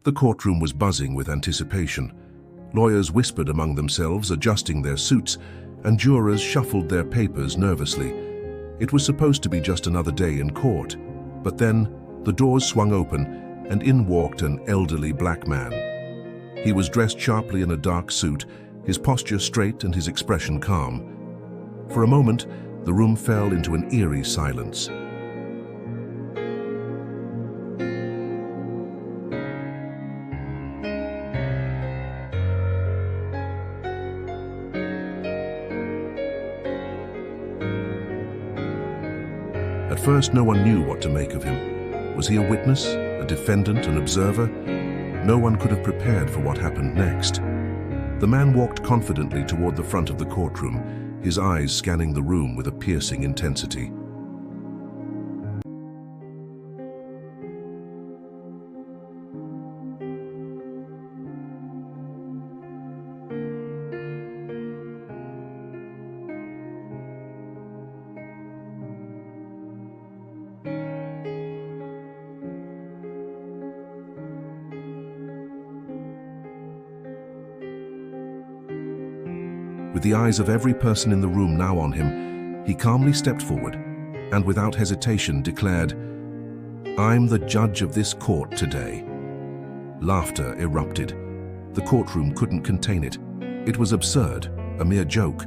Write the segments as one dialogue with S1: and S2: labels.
S1: The courtroom was buzzing with anticipation. Lawyers whispered among themselves, adjusting their suits, and jurors shuffled their papers nervously. It was supposed to be just another day in court, but then the doors swung open and in walked an elderly black man. He was dressed sharply in a dark suit, his posture straight and his expression calm. For a moment, the room fell into an eerie silence. At first, no one knew what to make of him. Was he a witness, a defendant, an observer? No one could have prepared for what happened next. The man walked confidently toward the front of the courtroom, his eyes scanning the room with a piercing intensity. With the eyes of every person in the room now on him, he calmly stepped forward and without hesitation declared, "I'm the judge of this court today." Laughter erupted. The courtroom couldn't contain it. It was absurd, a mere joke.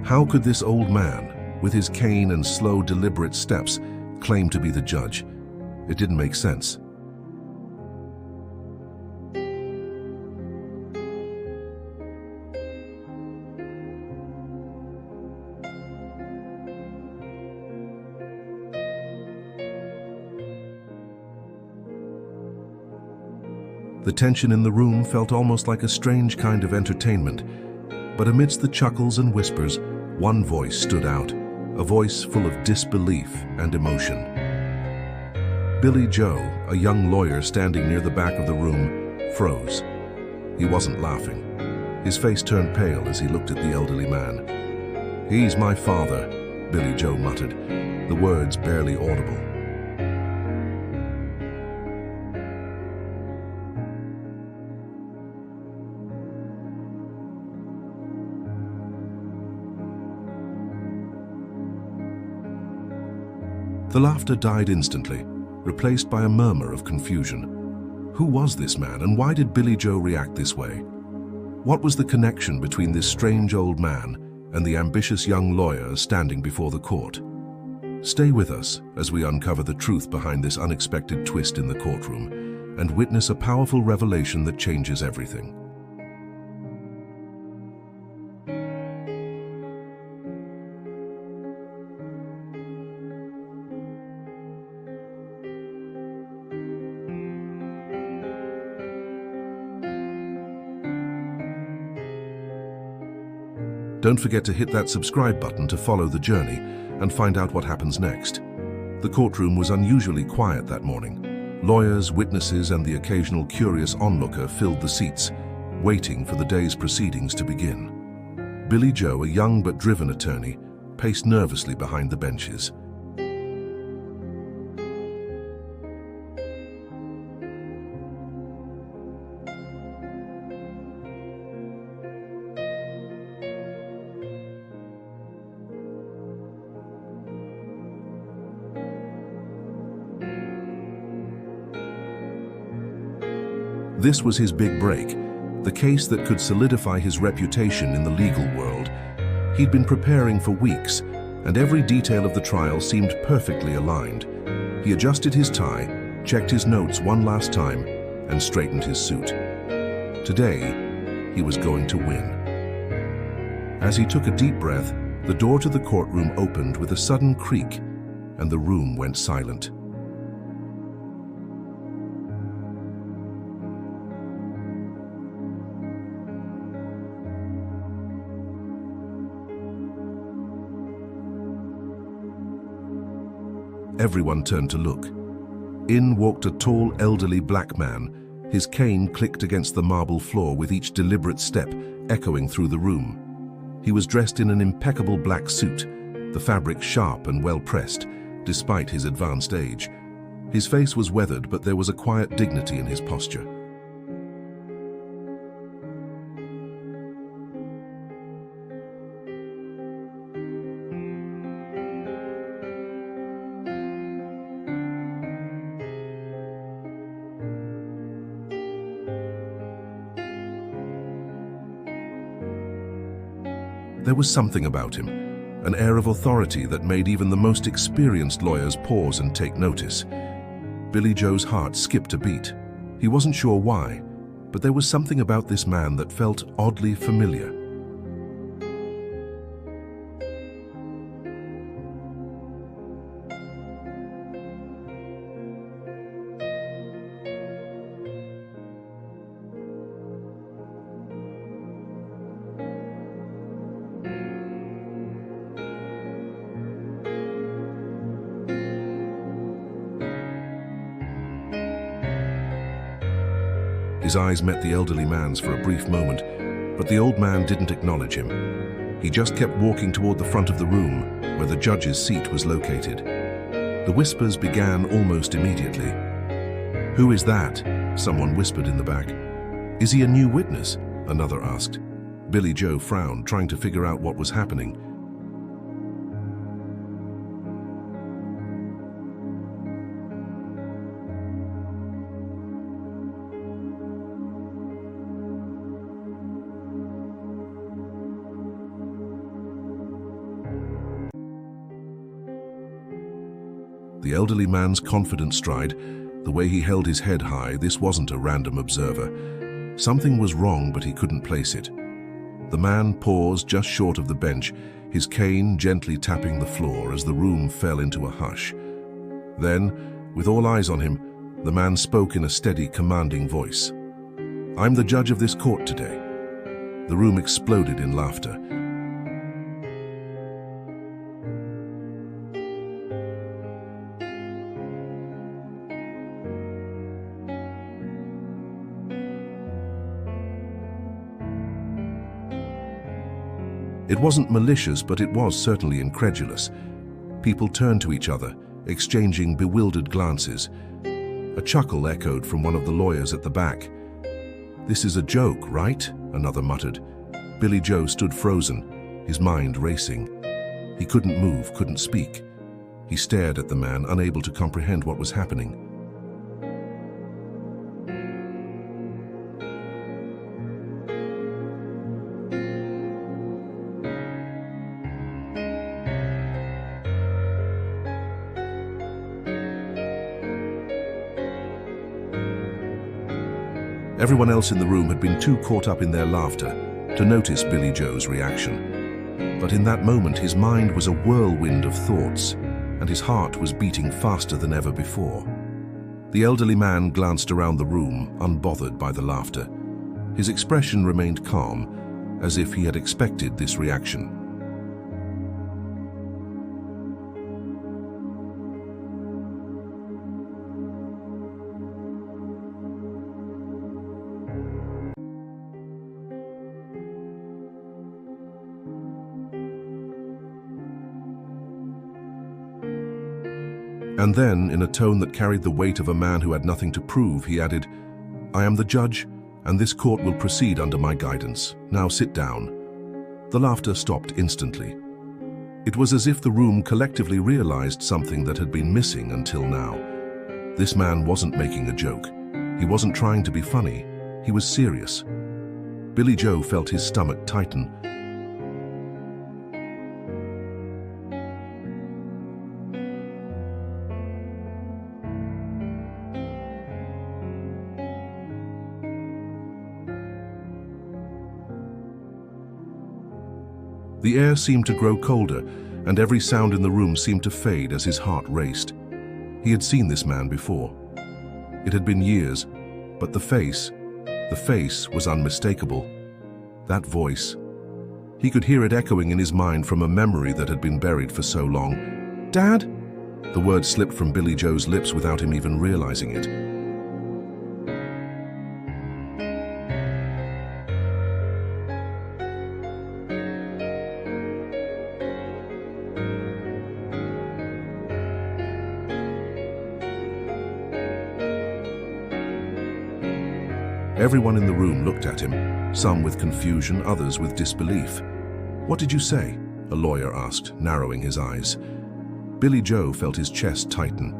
S1: How could this old man, with his cane and slow, deliberate steps, claim to be the judge? It didn't make sense. The tension in the room felt almost like a strange kind of entertainment, but amidst the chuckles and whispers, one voice stood out, a voice full of disbelief and emotion. Billy Joe, a young lawyer standing near the back of the room, froze. He wasn't laughing. His face turned pale as he looked at the elderly man. "He's my father," Billy Joe muttered, the words barely audible. The laughter died instantly, replaced by a murmur of confusion. Who was this man, and why did Billy Joe react this way? What was the connection between this strange old man and the ambitious young lawyer standing before the court? Stay with us as we uncover the truth behind this unexpected twist in the courtroom and witness a powerful revelation that changes everything. Don't forget to hit that subscribe button to follow the journey and find out what happens next. The courtroom was unusually quiet that morning. Lawyers, witnesses, and the occasional curious onlooker filled the seats, waiting for the day's proceedings to begin. Billy Joe, a young but driven attorney, paced nervously behind the benches. This was his big break, the case that could solidify his reputation in the legal world. He'd been preparing for weeks, and every detail of the trial seemed perfectly aligned. He adjusted his tie, checked his notes one last time, and straightened his suit. Today, he was going to win. As he took a deep breath, the door to the courtroom opened with a sudden creak, and the room went silent. Everyone turned to look. In walked a tall, elderly black man. His cane clicked against the marble floor with each deliberate step, echoing through the room. He was dressed in an impeccable black suit, the fabric sharp and well-pressed, despite his advanced age. His face was weathered, but there was a quiet dignity in his posture. There was something about him, an air of authority that made even the most experienced lawyers pause and take notice. Billy Joe's heart skipped a beat. He wasn't sure why, but there was something about this man that felt oddly familiar. His eyes met the elderly man's for a brief moment, but the old man didn't acknowledge him. He just kept walking toward the front of the room, where the judge's seat was located. The whispers began almost immediately. "Who is that?" someone whispered in the back. "Is he a new witness?" another asked. Billy Joe frowned, trying to figure out what was happening. The elderly man's confident stride, the way he held his head high, this wasn't a random observer. Something was wrong, but he couldn't place it. The man paused just short of the bench, his cane gently tapping the floor as the room fell into a hush. Then, with all eyes on him, the man spoke in a steady, commanding voice. "I'm the judge of this court today." The room exploded in laughter. It wasn't malicious, but it was certainly incredulous. People turned to each other, exchanging bewildered glances. A chuckle echoed from one of the lawyers at the back. "This is a joke, right?" another muttered. Billy Joe stood frozen, his mind racing. He couldn't move, couldn't speak. He stared at the man, unable to comprehend what was happening. Everyone else in the room had been too caught up in their laughter to notice Billy Joe's reaction. But in that moment, his mind was a whirlwind of thoughts, and his heart was beating faster than ever before. The elderly man glanced around the room, unbothered by the laughter. His expression remained calm, as if he had expected this reaction. And then, in a tone that carried the weight of a man who had nothing to prove, he added, "I am the judge, and this court will proceed under my guidance. Now sit down." The laughter stopped instantly. It was as if the room collectively realized something that had been missing until now. This man wasn't making a joke. He wasn't trying to be funny. He was serious. Billy Joe felt his stomach tighten. The air seemed to grow colder, and every sound in the room seemed to fade as his heart raced. He had seen this man before. It had been years, but the face was unmistakable. That voice, he could hear it echoing in his mind from a memory that had been buried for so long. "Dad?" The word slipped from Billy Joe's lips without him even realizing it. Everyone in the room looked at him, some with confusion, others with disbelief. "What did you say?" a lawyer asked, narrowing his eyes. Billy Joe felt his chest tighten.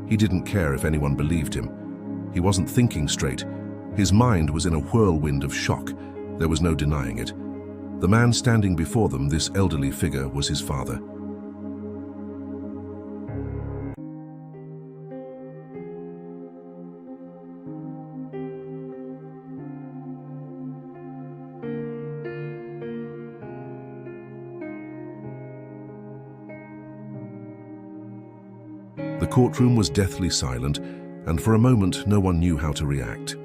S1: He didn't care if anyone believed him. He wasn't thinking straight. His mind was in a whirlwind of shock. There was no denying it. The man standing before them, this elderly figure, was his father. The courtroom was deathly silent, and for a moment no one knew how to react.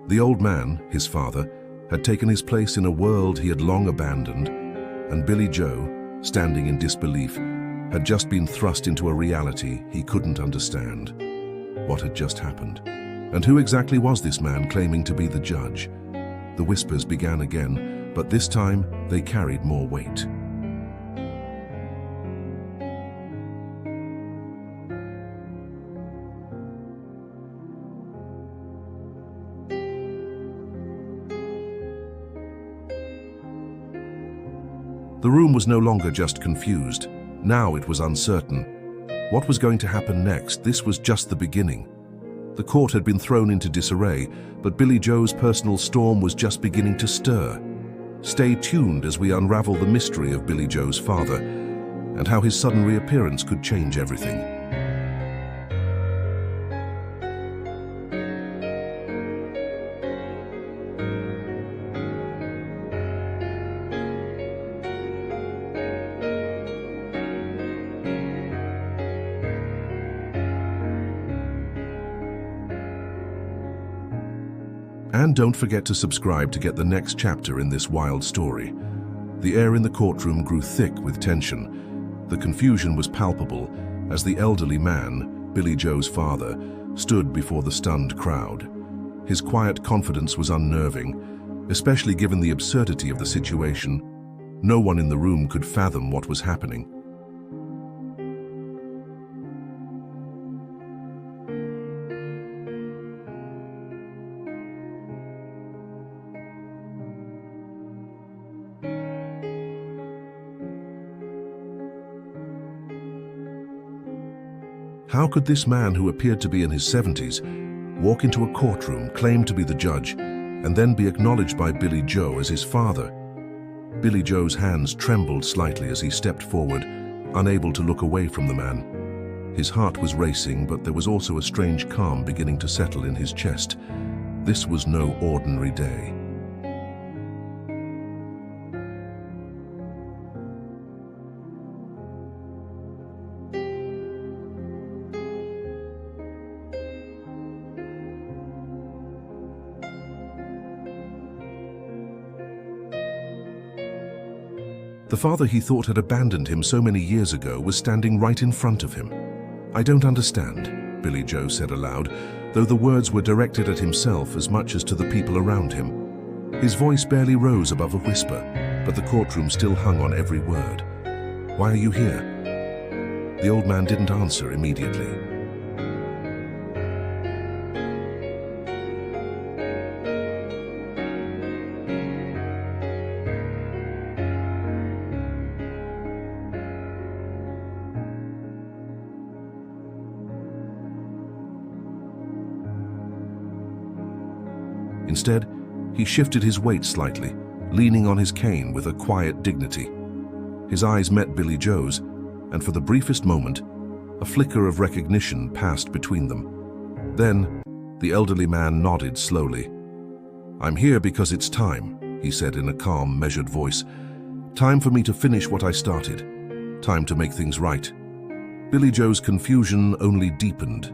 S1: The old man, his father, had taken his place in a world he had long abandoned, and Billy Joe, standing in disbelief, had just been thrust into a reality he couldn't understand. What had just happened? And who exactly was this man claiming to be the judge? The whispers began again, but this time they carried more weight. The room was no longer just confused. Now it was uncertain. What was going to happen next? This was just the beginning. The court had been thrown into disarray, but Billy Joe's personal storm was just beginning to stir. Stay tuned as we unravel the mystery of Billy Joe's father and how his sudden reappearance could change everything. And don't forget to subscribe to get the next chapter in this wild story. The air in the courtroom grew thick with tension. The confusion was palpable as the elderly man, Billy Joe's father, stood before the stunned crowd. His quiet confidence was unnerving, especially given the absurdity of the situation. No one in the room could fathom what was happening. How could this man, who appeared to be in his 70s, walk into a courtroom, claim to be the judge, and then be acknowledged by Billy Joe as his father? Billy Joe's hands trembled slightly as he stepped forward, unable to look away from the man. His heart was racing, but there was also a strange calm beginning to settle in his chest. This was no ordinary day. The father he thought had abandoned him so many years ago was standing right in front of him. "I don't understand," Billy Joe said aloud, though the words were directed at himself as much as to the people around him. His voice barely rose above a whisper, but the courtroom still hung on every word. "Why are you here?" The old man didn't answer immediately. Instead, he shifted his weight slightly, leaning on his cane with a quiet dignity. His eyes met Billy Joe's, and for the briefest moment, a flicker of recognition passed between them. Then, the elderly man nodded slowly. "I'm here because it's time," he said in a calm, measured voice. "Time for me to finish what I started. Time to make things right." Billy Joe's confusion only deepened.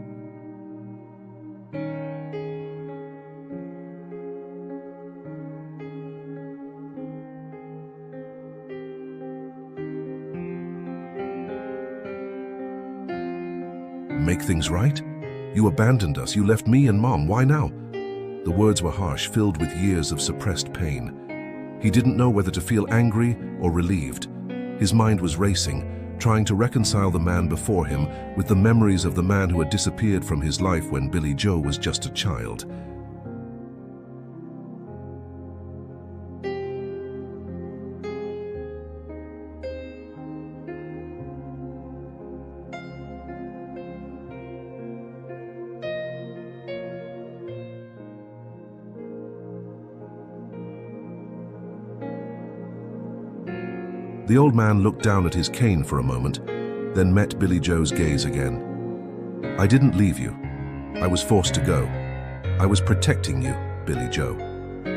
S1: "Make things right? You abandoned us, you left me and Mom, why now?" The words were harsh, filled with years of suppressed pain. He didn't know whether to feel angry or relieved. His mind was racing, trying to reconcile the man before him with the memories of the man who had disappeared from his life when Billy Joe was just a child. The old man looked down at his cane for a moment, then met Billy Joe's gaze again. "I didn't leave you. I was forced to go. I was protecting you, Billy Joe.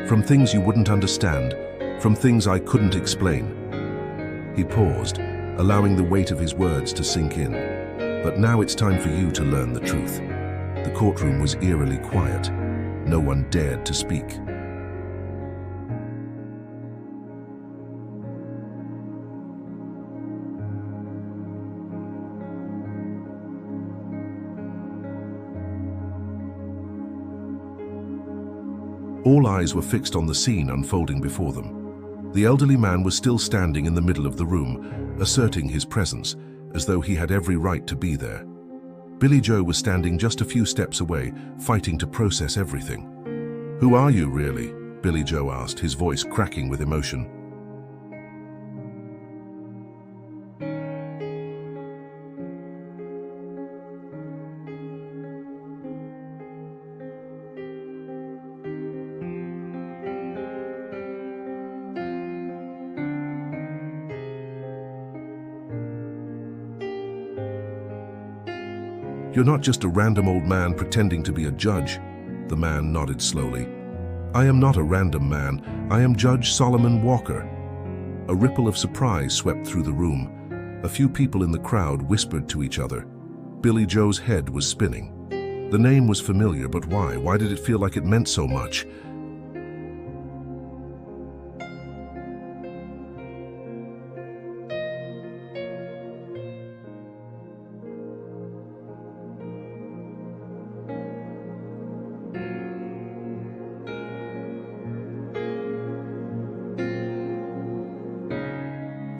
S1: From things you wouldn't understand, from things I couldn't explain." He paused, allowing the weight of his words to sink in. "But now it's time for you to learn the truth." The courtroom was eerily quiet. No one dared to speak. All eyes were fixed on the scene unfolding before them. The elderly man was still standing in the middle of the room, asserting his presence, as though he had every right to be there. Billy Joe was standing just a few steps away, fighting to process everything. "Who are you, really?" Billy Joe asked, his voice cracking with emotion. "You're not just a random old man pretending to be a judge." The man nodded slowly. "I am not a random man. I am Judge Solomon Walker." A ripple of surprise swept through the room. A few people in the crowd whispered to each other. Billy Joe's head was spinning. The name was familiar, but why? Why did it feel like it meant so much?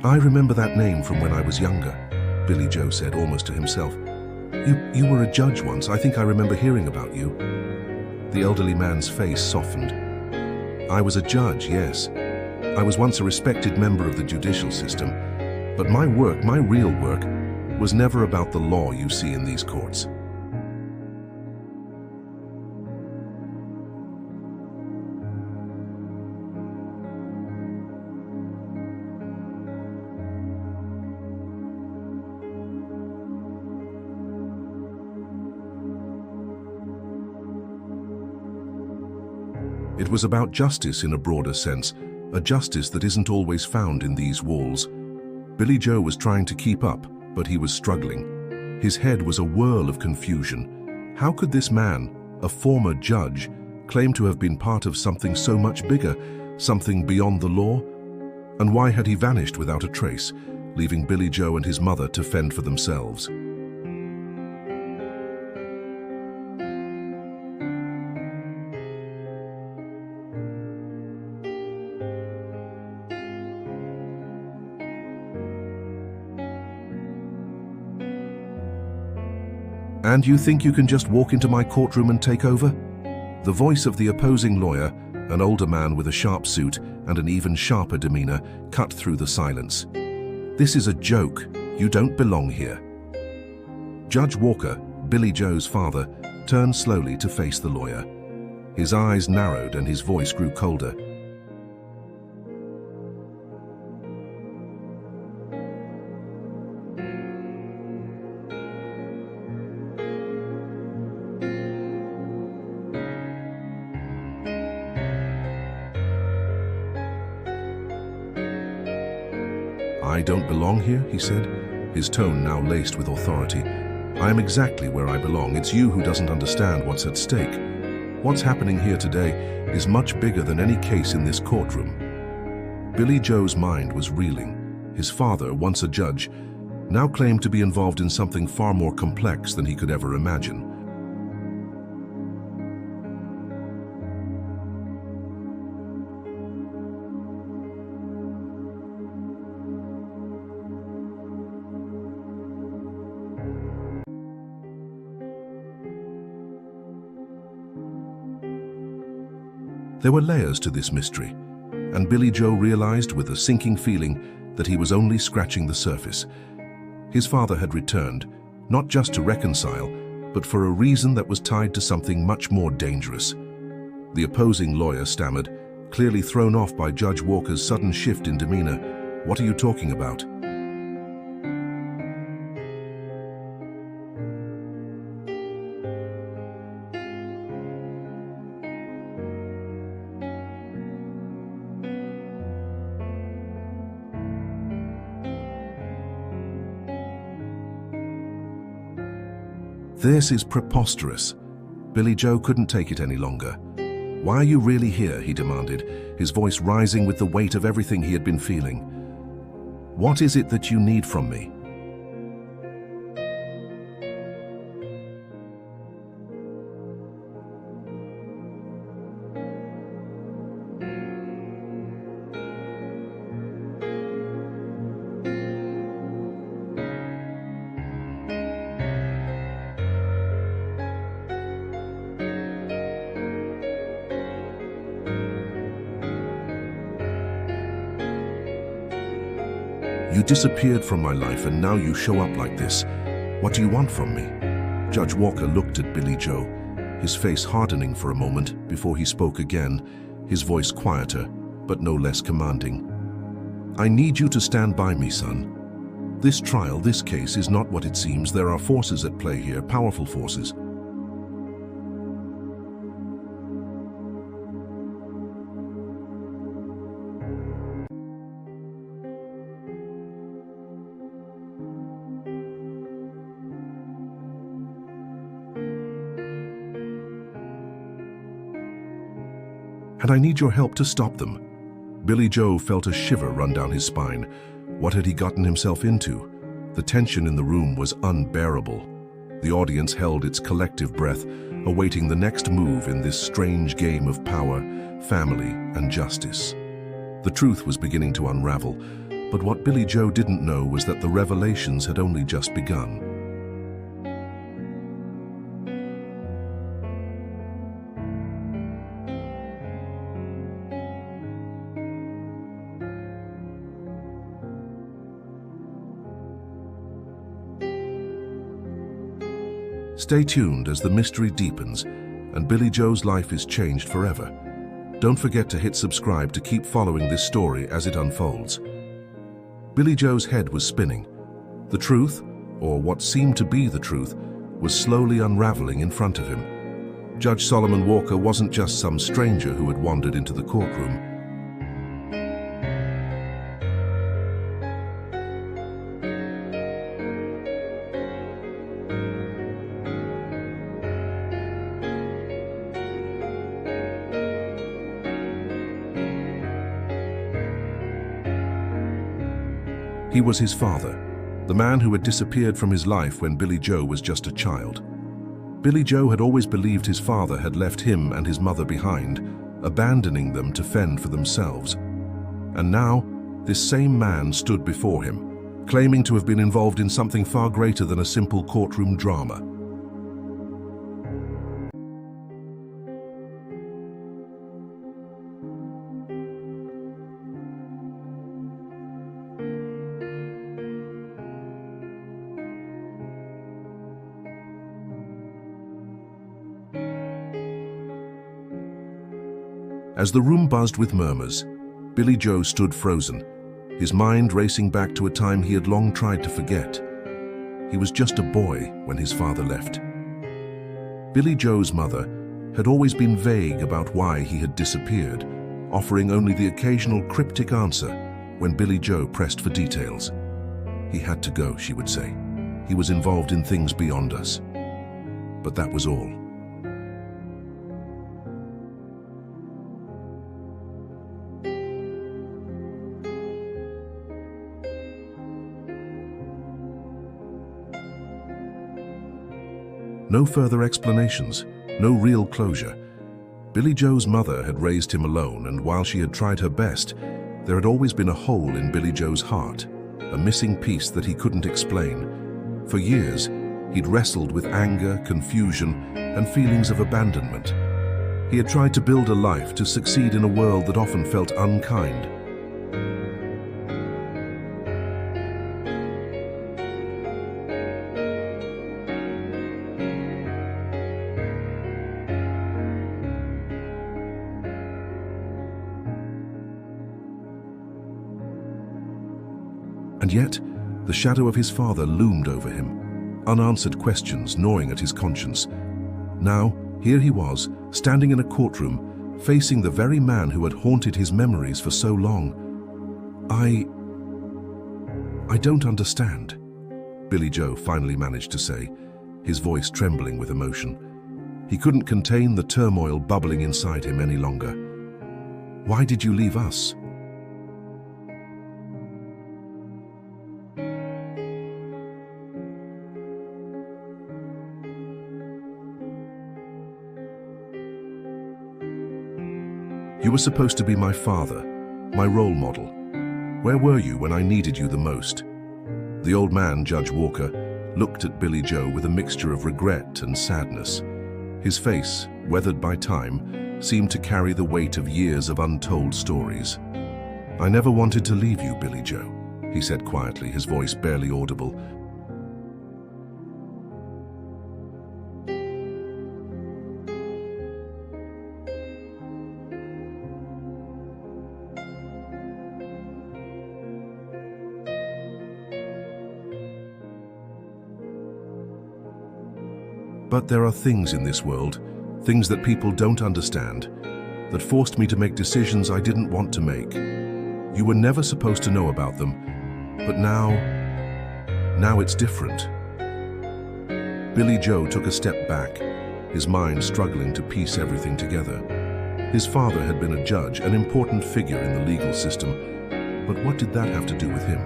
S1: "I remember that name from when I was younger," Billy Joe said, almost to himself. You were a judge once. I think I remember hearing about you." The elderly man's face softened. "I was a judge, yes. I was once a respected member of the judicial system. But my work, my real work, was never about the law you see in these courts." It was about justice in a broader sense, a justice that isn't always found in these walls. Billy Joe was trying to keep up, but he was struggling. His head was a whirl of confusion. How could this man, a former judge, claim to have been part of something so much bigger, something beyond the law? And why had he vanished without a trace, leaving Billy Joe and his mother to fend for themselves? "And you think you can just walk into my courtroom and take over?" The voice of the opposing lawyer, an older man with a sharp suit and an even sharper demeanor, cut through the silence. "This is a joke. You don't belong here." Judge Walker, Billy Joe's father, turned slowly to face the lawyer. His eyes narrowed and his voice grew colder. "I don't belong here," he said, his tone now laced with authority. "I am exactly where I belong. It's you who doesn't understand what's at stake. What's happening here today is much bigger than any case in this courtroom." Billy Joe's mind was reeling. His father, once a judge, now claimed to be involved in something far more complex than he could ever imagine. There were layers to this mystery, and Billy Joe realized with a sinking feeling that he was only scratching the surface. His father had returned, not just to reconcile, but for a reason that was tied to something much more dangerous. The opposing lawyer stammered, clearly thrown off by Judge Walker's sudden shift in demeanor. What are you talking about? This is preposterous. Billy Joe couldn't take it any longer. Why are you really here? He demanded, his voice rising with the weight of everything he had been feeling. What is it that you need from me? You disappeared from my life and now you show up like this. What do you want from me? Judge Walker looked at Billy Joe, his face hardening for a moment before he spoke again, his voice quieter, but no less commanding. I need you to stand by me, son. This trial, this case, is not what it seems. There are forces at play here, powerful forces. And I need your help to stop them. Billy Joe felt a shiver run down his spine. What had he gotten himself into? The tension in the room was unbearable. The audience held its collective breath, awaiting the next move in this strange game of power, family, and justice. The truth was beginning to unravel, but what Billy Joe didn't know was that the revelations had only just begun. Stay tuned as the mystery deepens and Billy Joe's life is changed forever. Don't forget to hit subscribe to keep following this story as it unfolds. Billy Joe's head was spinning. The truth, or what seemed to be the truth, was slowly unraveling in front of him. Judge Solomon Walker wasn't just some stranger who had wandered into the courtroom. He was his father, the man who had disappeared from his life when Billy Joe was just a child. Billy Joe had always believed his father had left him and his mother behind, abandoning them to fend for themselves. And now, this same man stood before him, claiming to have been involved in something far greater than a simple courtroom drama. As the room buzzed with murmurs, Billy Joe stood frozen, his mind racing back to a time he had long tried to forget. He was just a boy when his father left. Billy Joe's mother had always been vague about why he had disappeared, offering only the occasional cryptic answer when Billy Joe pressed for details. He had to go, she would say. He was involved in things beyond us. But that was all. No further explanations, no real closure. Billy Joe's mother had raised him alone, and while she had tried her best, there had always been a hole in Billy Joe's heart, a missing piece that he couldn't explain. For years, he'd wrestled with anger, confusion, and feelings of abandonment. He had tried to build a life to succeed in a world that often felt unkind. And yet, the shadow of his father loomed over him, unanswered questions gnawing at his conscience. Now, here he was, standing in a courtroom, facing the very man who had haunted his memories for so long. I don't understand, Billy Joe finally managed to say, his voice trembling with emotion. He couldn't contain the turmoil bubbling inside him any longer. Why did you leave us? You were supposed to be my father, my role model. Where were you when I needed you the most? The old man, Judge Walker, looked at Billy Joe with a mixture of regret and sadness. His face, weathered by time, seemed to carry the weight of years of untold stories. I never wanted to leave you, Billy Joe, he said quietly, his voice barely audible. But there are things in this world, things that people don't understand, that forced me to make decisions I didn't want to make. You were never supposed to know about them, but now it's different. Billy Joe took a step back, his mind struggling to piece everything together. His father had been a judge, an important figure in the legal system, but what did that have to do with him?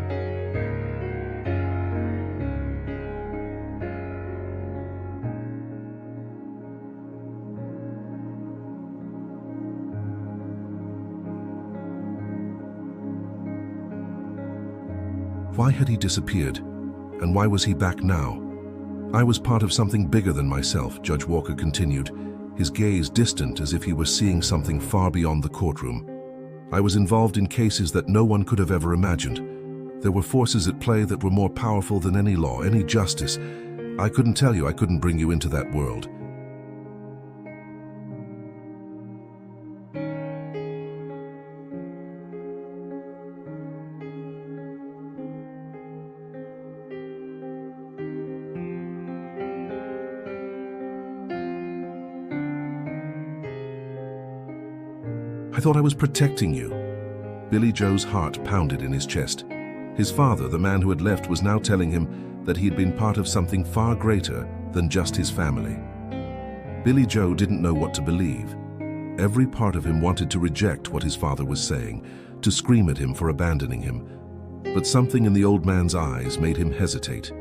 S1: Why had he disappeared? And why was he back now? I was part of something bigger than myself, Judge Walker continued, his gaze distant as if he were seeing something far beyond the courtroom. I was involved in cases that no one could have ever imagined. There were forces at play that were more powerful than any law, any justice. I couldn't tell you, I couldn't bring you into that world. I thought I was protecting you. Billy Joe's heart pounded in his chest. His father, the man who had left, was now telling him that he had been part of something far greater than just his family. Billy Joe didn't know what to believe. Every part of him wanted to reject what his father was saying, to scream at him for abandoning him. But something in the old man's eyes made him hesitate.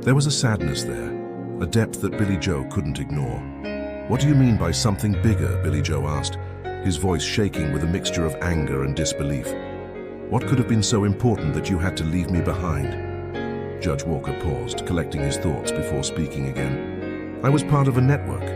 S1: There was a sadness there, a depth that Billy Joe couldn't ignore. What do you mean by something bigger? Billy Joe asked, his voice shaking with a mixture of anger and disbelief. What could have been so important that you had to leave me behind? Judge Walker paused, collecting his thoughts before speaking again. I was part of a network.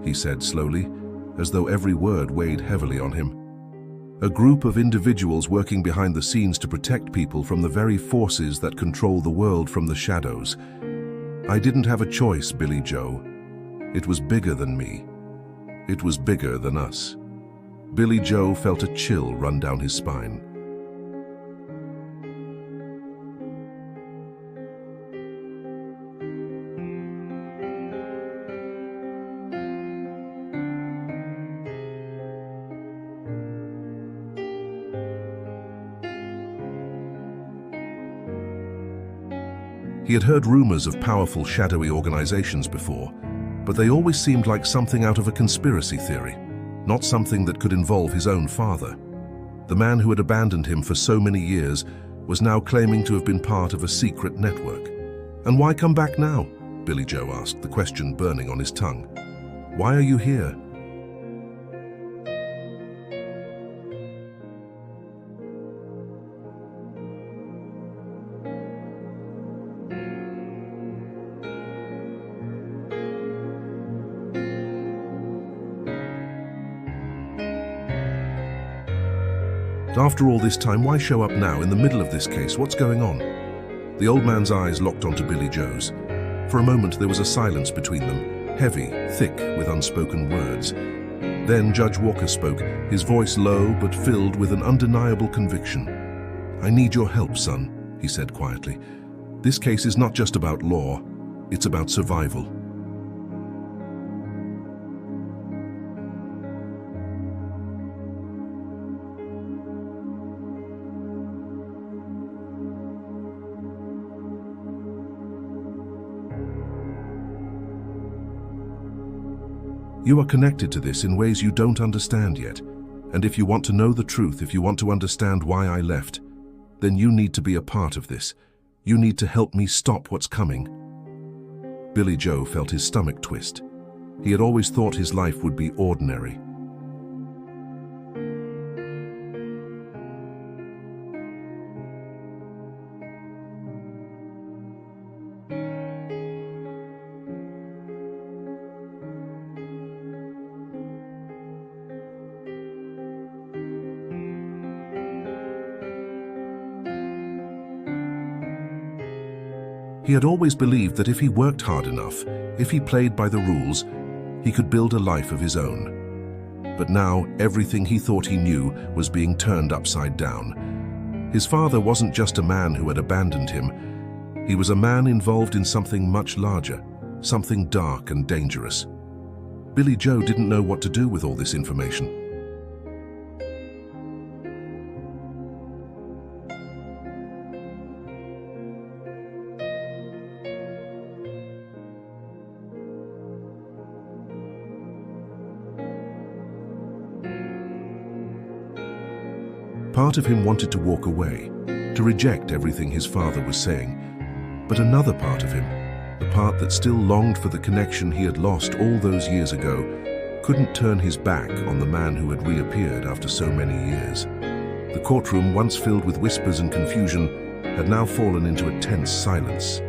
S1: He said slowly, as though every word weighed heavily on him. A group of individuals working behind the scenes to protect people from the very forces that control the world from the shadows. I didn't have a choice, Billy Joe. It was bigger than me. It was bigger than us. Billy Joe felt a chill run down his spine. He had heard rumors of powerful, shadowy organizations before, but they always seemed like something out of a conspiracy theory, not something that could involve his own father. The man who had abandoned him for so many years was now claiming to have been part of a secret network. And why come back now? Billy Joe asked, the question burning on his tongue. Why are you here? After all this time, why show up now in the middle of this case? What's going on? The old man's eyes locked onto Billy Joe's. For a moment there was a silence between them, heavy, thick with unspoken words. Then Judge Walker spoke, his voice low but filled with an undeniable conviction. "I need your help, son," he said quietly. "This case is not just about law, it's about survival." You are connected to this in ways you don't understand yet. And if you want to know the truth, if you want to understand why I left, then you need to be a part of this. You need to help me stop what's coming. Billy Joe felt his stomach twist. He had always thought his life would be ordinary. He had always believed that if he worked hard enough, if he played by the rules, he could build a life of his own. But now, everything he thought he knew was being turned upside down. His father wasn't just a man who had abandoned him. He was a man involved in something much larger, something dark and dangerous. Billy Joe didn't know what to do with all this information. Part of him wanted to walk away, to reject everything his father was saying. But another part of him, the part that still longed for the connection he had lost all those years ago, couldn't turn his back on the man who had reappeared after so many years. The courtroom, once filled with whispers and confusion, had now fallen into a tense silence.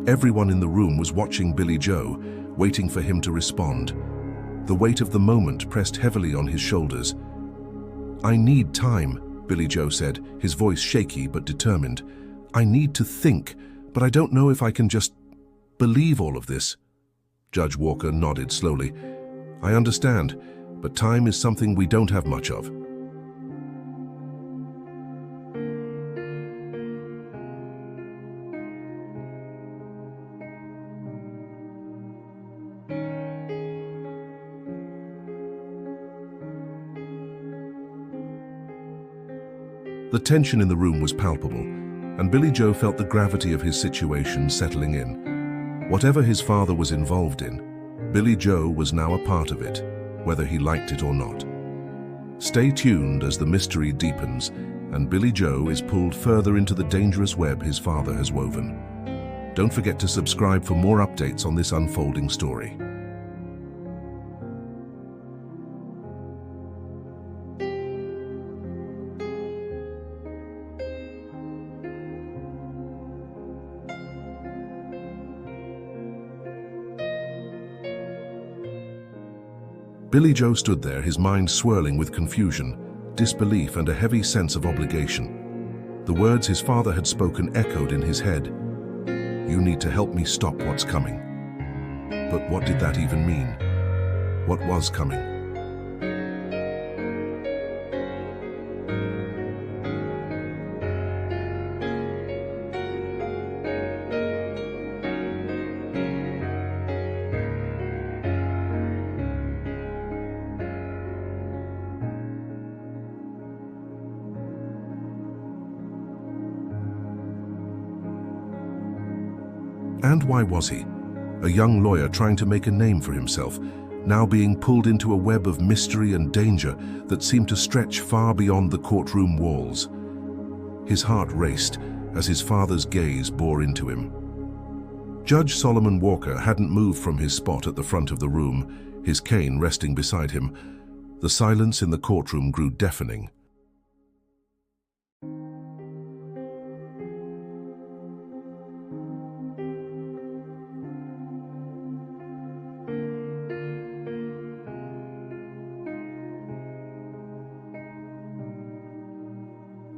S1: Everyone in the room was watching Billy Joe, waiting for him to respond. The weight of the moment pressed heavily on his shoulders. "I need time," Billy Joe said, his voice shaky but determined. "I need to think, but I don't know if I can just believe all of this." Judge Walker nodded slowly. "I understand, but time is something we don't have much of." The tension in the room was palpable, and Billy Joe felt the gravity of his situation settling in. Whatever his father was involved in, Billy Joe was now a part of it, whether he liked it or not. Stay tuned as the mystery deepens, and Billy Joe is pulled further into the dangerous web his father has woven. Don't forget to subscribe for more updates on this unfolding story. Billy Joe stood there, his mind swirling with confusion, disbelief, and a heavy sense of obligation. The words his father had spoken echoed in his head. "You need to help me stop what's coming." But what did that even mean? What was coming? And why was he? A young lawyer trying to make a name for himself, now being pulled into a web of mystery and danger that seemed to stretch far beyond the courtroom walls. His heart raced as his father's gaze bore into him. Judge Solomon Walker hadn't moved from his spot at the front of the room, his cane resting beside him. The silence in the courtroom grew deafening.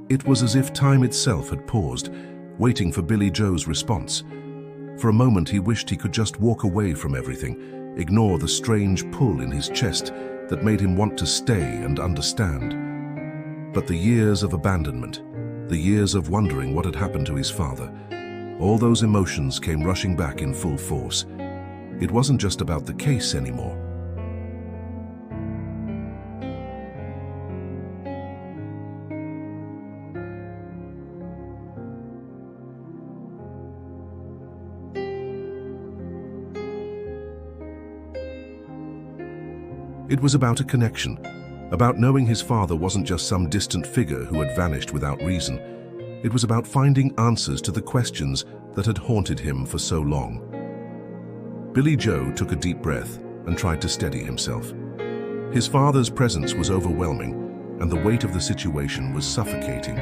S1: It was as if time itself had paused, waiting for Billy Joe's response. For a moment he wished he could just walk away from everything, ignore the strange pull in his chest that made him want to stay and understand. But the years of abandonment, the years of wondering what had happened to his father, all those emotions came rushing back in full force. It wasn't just about the case anymore. It was about a connection, about knowing his father wasn't just some distant figure who had vanished without reason. It was about finding answers to the questions that had haunted him for so long. Billy Joe took a deep breath and tried to steady himself. His father's presence was overwhelming, and the weight of the situation was suffocating.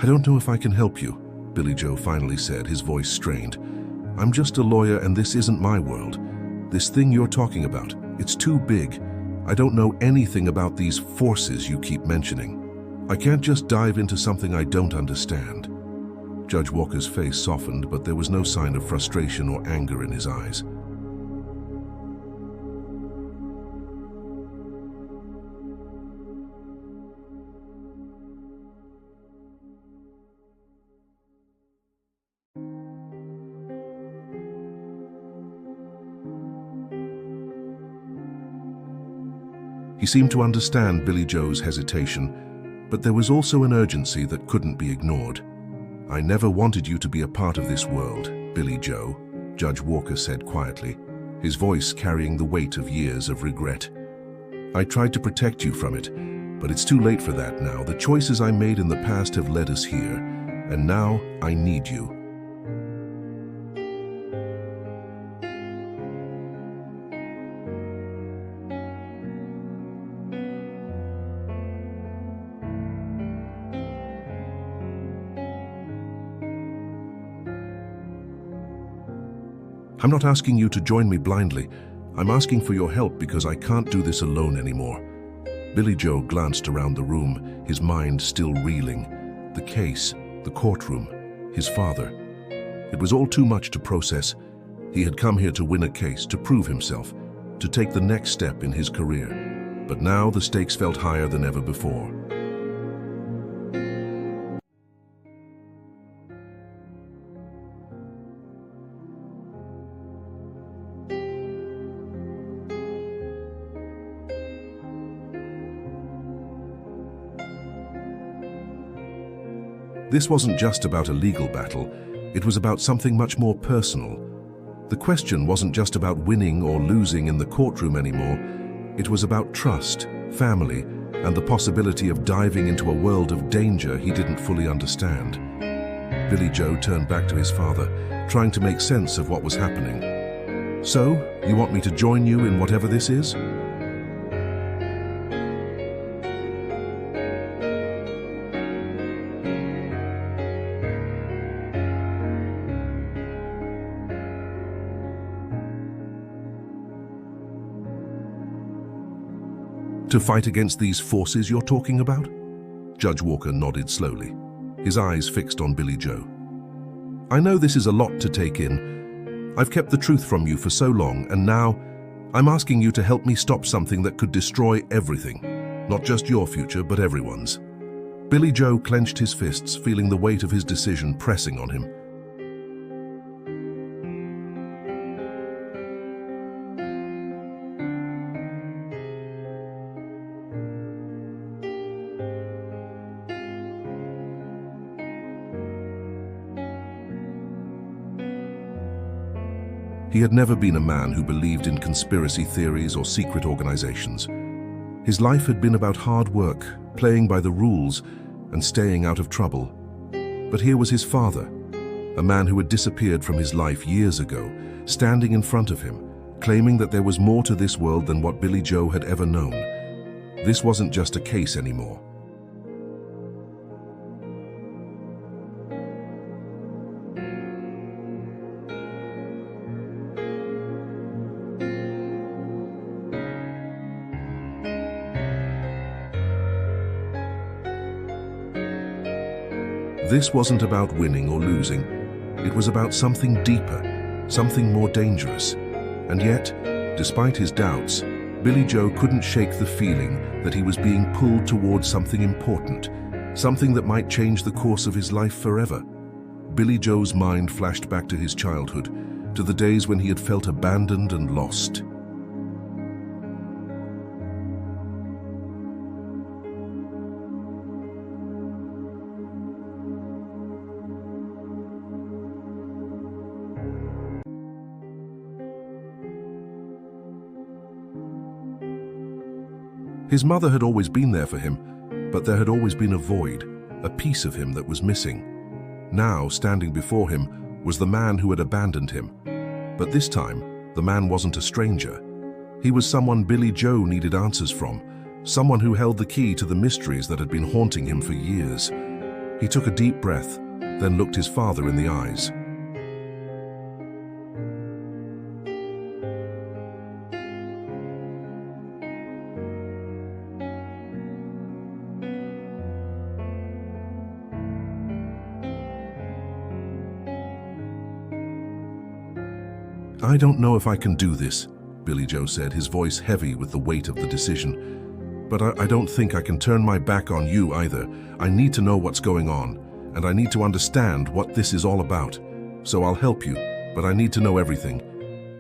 S1: I don't know if I can help you, Billy Joe finally said, his voice strained. I'm just a lawyer and this isn't my world. This thing you're talking about, it's too big. I don't know anything about these forces you keep mentioning. I can't just dive into something I don't understand. Judge Walker's face softened, but there was no sign of frustration or anger in his eyes. He seemed to understand Billy Joe's hesitation, but there was also an urgency that couldn't be ignored. I never wanted you to be a part of this world, Billy Joe, Judge Walker said quietly, his voice carrying the weight of years of regret. I tried to protect you from it, but it's too late for that now. The choices I made in the past have led us here, and now I need you. I'm not asking you to join me blindly. I'm asking for your help because I can't do this alone anymore. Billy Joe glanced around the room, his mind still reeling. The case, the courtroom, his father. It was all too much to process. He had come here to win a case, to prove himself, to take the next step in his career. But now the stakes felt higher than ever before. This wasn't just about a legal battle, it was about something much more personal. The question wasn't just about winning or losing in the courtroom anymore, it was about trust, family, and the possibility of diving into a world of danger he didn't fully understand. Billy Joe turned back to his father, trying to make sense of what was happening. So, you want me to join you in whatever this is? To fight against these forces you're talking about? Judge Walker nodded slowly, his eyes fixed on Billy Joe. I know this is a lot to take in. I've kept the truth from you for so long, and now I'm asking you to help me stop something that could destroy everything. Not just your future, but everyone's. Billy Joe clenched his fists, feeling the weight of his decision pressing on him. He had never been a man who believed in conspiracy theories or secret organizations. His life had been about hard work, playing by the rules, and staying out of trouble. But here was his father, a man who had disappeared from his life years ago, standing in front of him, claiming that there was more to this world than what Billy Joe had ever known. This wasn't just a case anymore. This wasn't about winning or losing. It was about something deeper, something more dangerous. And yet, despite his doubts, Billy Joe couldn't shake the feeling that he was being pulled towards something important, something that might change the course of his life forever. Billy Joe's mind flashed back to his childhood, to the days when he had felt abandoned and lost. His mother had always been there for him, but there had always been a void, a piece of him that was missing. Now, standing before him, was the man who had abandoned him. But this time, the man wasn't a stranger. He was someone Billy Joe needed answers from, someone who held the key to the mysteries that had been haunting him for years. He took a deep breath, then looked his father in the eyes. "I don't know if I can do this," Billy Joe said, his voice heavy with the weight of the decision. "But I don't think I can turn my back on you either. I need to know what's going on, and I need to understand what this is all about. So I'll help you, but I need to know everything."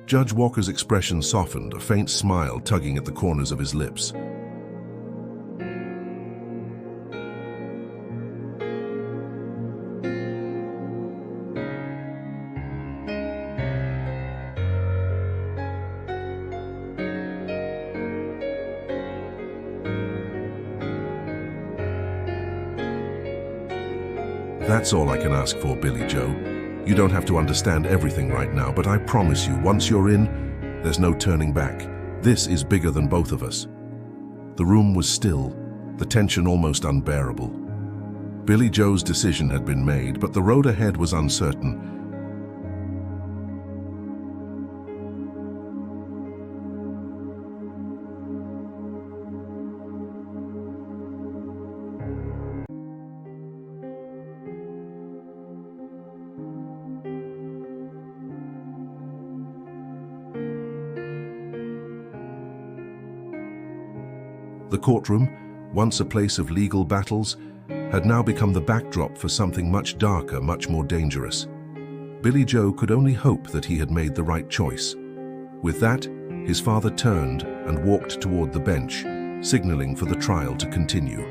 S1: Judge Walker's expression softened, a faint smile tugging at the corners of his lips. "That's all I can ask for, Billy Joe. You don't have to understand everything right now, but I promise you, once you're in, there's no turning back. This is bigger than both of us." The room was still, the tension almost unbearable. Billy Joe's decision had been made, but the road ahead was uncertain. The courtroom, once a place of legal battles, had now become the backdrop for something much darker, much more dangerous. Billy Joe could only hope that he had made the right choice. With that, his father turned and walked toward the bench, signaling for the trial to continue.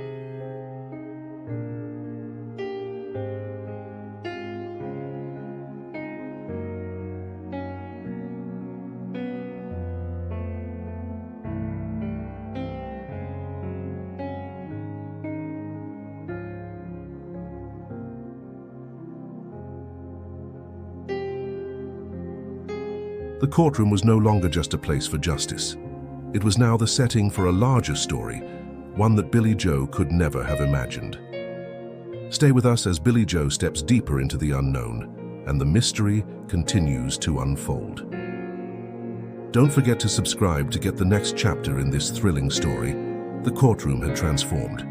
S1: The courtroom was no longer just a place for justice. It was now the setting for a larger story, one that Billy Joe could never have imagined. Stay with us as Billy Joe steps deeper into the unknown, and the mystery continues to unfold. Don't forget to subscribe to get the next chapter in this thrilling story. The courtroom had transformed.